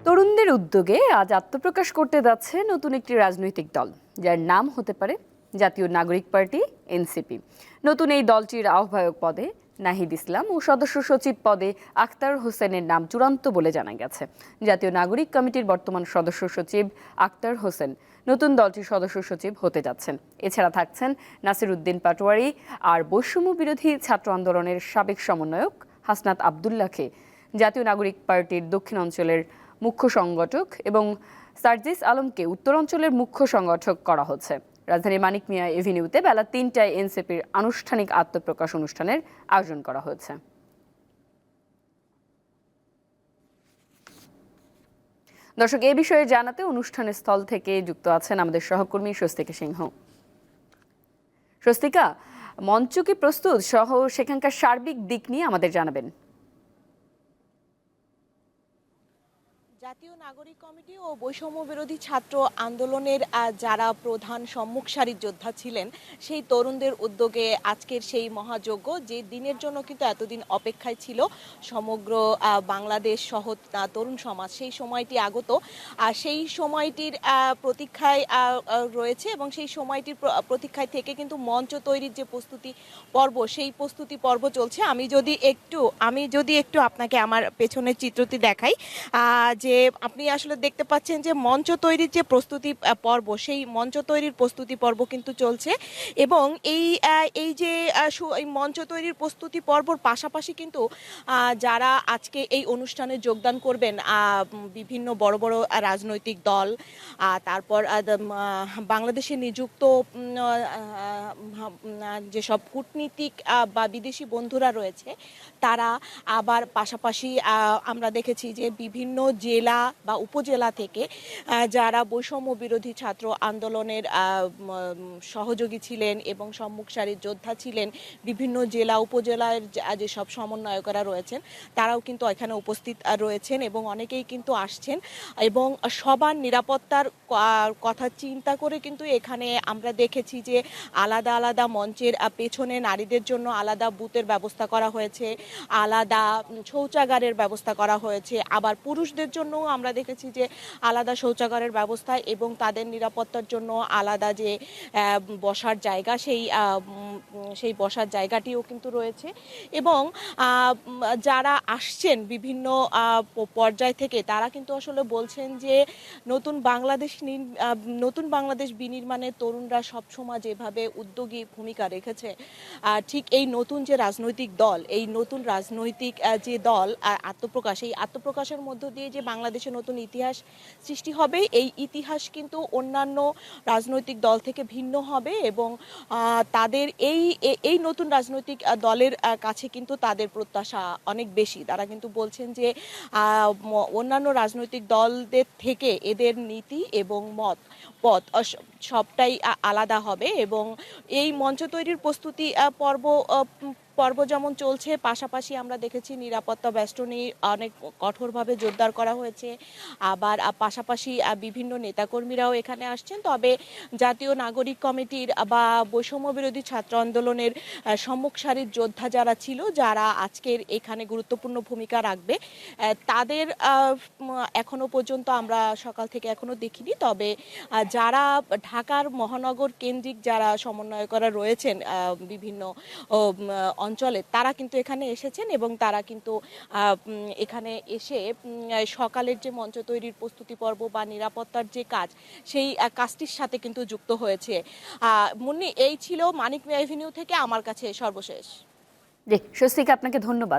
তরুণদের উদ্যোগে আজ আত্মপ্রকাশ করতে যাচ্ছে নতুন একটি রাজনৈতিক দল, যার নাম হতে পারে জাতীয় নাগরিক পার্টি এনসিপি। নতুন এই দলটির আহ্বায়ক পদে নাহিদ ইসলাম ও সদস্য সচিব পদে আক্তার হোসেনের নাম চূড়ান্ত বলে জানা গেছে। জাতীয় নাগরিক কমিটির বর্তমান সদস্য সচিব আক্তার হোসেন নতুন দলটির সদস্য সচিব হতে যাচ্ছেন। এছাড়া থাকছেন নাসির উদ্দিন পাটোয়ারি আর বৈষম্য বিরোধী ছাত্র আন্দোলনের সাবেক সমন্বয়ক হাসনাত আবদুল্লাহকে জাতীয় নাগরিক পার্টির দক্ষিণ অঞ্চলের মুখ্য সংগঠক এবং সার্জিস আলমকে উত্তর অঞ্চলের মুখ্য সংগঠক করা হচ্ছে। রাজধানীর মানিক মিয়া এভিনিউতে বেলা ৩টায় এনসিপির আনুষ্ঠানিক আত্মপ্রকাশ অনুষ্ঠানের আয়োজন করা হয়েছে। দর্শক, এ বিষয়ে জানাতে অনুষ্ঠানের স্থল থেকে যুক্ত আছেন আমাদের সহকর্মী স্বস্তিকা সিংহ। স্বস্তিকা, মঞ্চ কি প্রস্তুত সহ সেখানকার সার্বিক দিক নিয়ে আমাদের জানাবেন। জাতীয় নাগরিক কমিটি ও বৈষম্য বিরোধী ছাত্র আন্দোলনের যারা প্রধান সম্মুখ সারির যোদ্ধা ছিলেন, সেই তরুণদের উদ্যোগে আজকের সেই মহাযজ্ঞ, যে দিনের জন্য কিন্তু এতদিন অপেক্ষায় ছিল সমগ্র বাংলাদেশ সহ তরুণ সমাজ, সেই সময়টি আগত। সেই সময়টির প্রতীক্ষায় রয়েছে এবং সেই সময়টির প্রতীক্ষায় থেকে কিন্তু মঞ্চ তৈরির যে প্রস্তুতি পর্ব, সেই প্রস্তুতি পর্ব চলছে। আমি যদি একটু আপনাকে আমার পেছনের চিত্রটি দেখাই, যে আপনি আসলে দেখতে পাচ্ছেন যে মঞ্চ তৈরির যে প্রস্তুতি পর্ব, সেই মঞ্চ তৈরির প্রস্তুতি পর্ব কিন্তু চলছে। এবং এই মঞ্চ তৈরির প্রস্তুতি পর্বর পাশাপাশি কিন্তু যারা আজকে এই অনুষ্ঠানে যোগদান করবেন, বিভিন্ন বড় বড় রাজনৈতিক দল, তারপর বাংলাদেশে নিযুক্ত যেসব কূটনীতিক বা বিদেশি বন্ধুরা রয়েছে, তারা আবার পাশাপাশি আমরা দেখেছি যে বিভিন্ন জেলা বা উপজেলা থেকে যারা বৈষম্য বিরোধী ছাত্র আন্দোলনের সহযোগী ছিলেন এবং সম্মুখ সারির যোদ্ধা ছিলেন, বিভিন্ন জেলা উপজেলার যেসব সমন্বয়করা রয়েছেন, তারাও কিন্তু এখানে উপস্থিত রয়েছেন এবং অনেকেই কিন্তু আসছেন। এবং সবার নিরাপত্তার কথা চিন্তা করে কিন্তু এখানে আমরা দেখেছি যে আলাদা আলাদা মঞ্চের পেছনে নারীদের জন্য আলাদা বুথের ব্যবস্থা করা হয়েছে, আলাদা শৌচাগারের ব্যবস্থা করা হয়েছে, আবার পুরুষদের জন্য আমরা দেখেছি যে আলাদা শৌচাগারের ব্যবস্থা এবং তাদের নিরাপত্তার জন্য আলাদা যে বসার জায়গা, সেই বসার জায়গাটিও কিন্তু রয়েছে। এবং যারা আসছেন বিভিন্ন পর্যায় থেকে, তারা কিন্তু আসলে বলছেন যে নতুন বাংলাদেশ বিনির্মাণে তরুণরা সবসময় যেভাবে উদ্যোগী ভূমিকা রেখেছে, ঠিক এই নতুন যে রাজনৈতিক দল, এই নতুন রাজনৈতিক যে দল আত্মপ্রকাশ, এই আত্মপ্রকাশের মধ্য দিয়ে যে বাংলাদেশে নতুন ইতিহাস সৃষ্টি হবে, এই ইতিহাস কিন্তু অন্যান্য রাজনৈতিক দল থেকে ভিন্ন হবে। এবং তাদের এই নতুন রাজনৈতিক দলের কাছে কিন্তু তাদের প্রত্যাশা অনেক বেশি। তারা কিন্তু বলছেন যে অন্যান্য রাজনৈতিক দলদের থেকে এদের নীতি এবং পথ সবটাই আলাদা হবে। এবং এই মঞ্চ তৈরির প্রস্তুতি পর্ব যেমন চলছে, পাশাপাশি আমরা দেখেছি নিরাপত্তা বেষ্টনী অনেক কঠোরভাবে জোরদার করা হয়েছে। আবার পাশাপাশি বিভিন্ন নেতাকর্মীরাও এখানে আসছেন। তবে জাতীয় নাগরিক কমিটির বা বৈষম্য বিরোধী ছাত্র আন্দোলনের সম্মুখ সারির যোদ্ধা যারা ছিল, যারা আজকের এখানে গুরুত্বপূর্ণ ভূমিকা রাখবে, তাদের এখনো পর্যন্ত আমরা সকাল থেকে এখনো দেখিনি। তবে যারা ঢাকার মহানগর কেন্দ্রিক যারা সমন্বয়করা রয়েছেন বিভিন্ন অঞ্চলে, তারা কিন্তু এখানে এসেছেন এবং তারা কিন্তু এখানে এসে সকালের যে মঞ্চ তৈরির প্রস্তুতি পর্ব বা নিরাপত্তার যে কাজ, সেই কাজটির সাথে কিন্তু যুক্ত হয়েছে। মুন্নি, এই ছিল মানিক মিয়া এভিনিউ থেকে আমার কাছে সর্বশেষ। জি, স্বস্তিকা, আপনাকে ধন্যবাদ।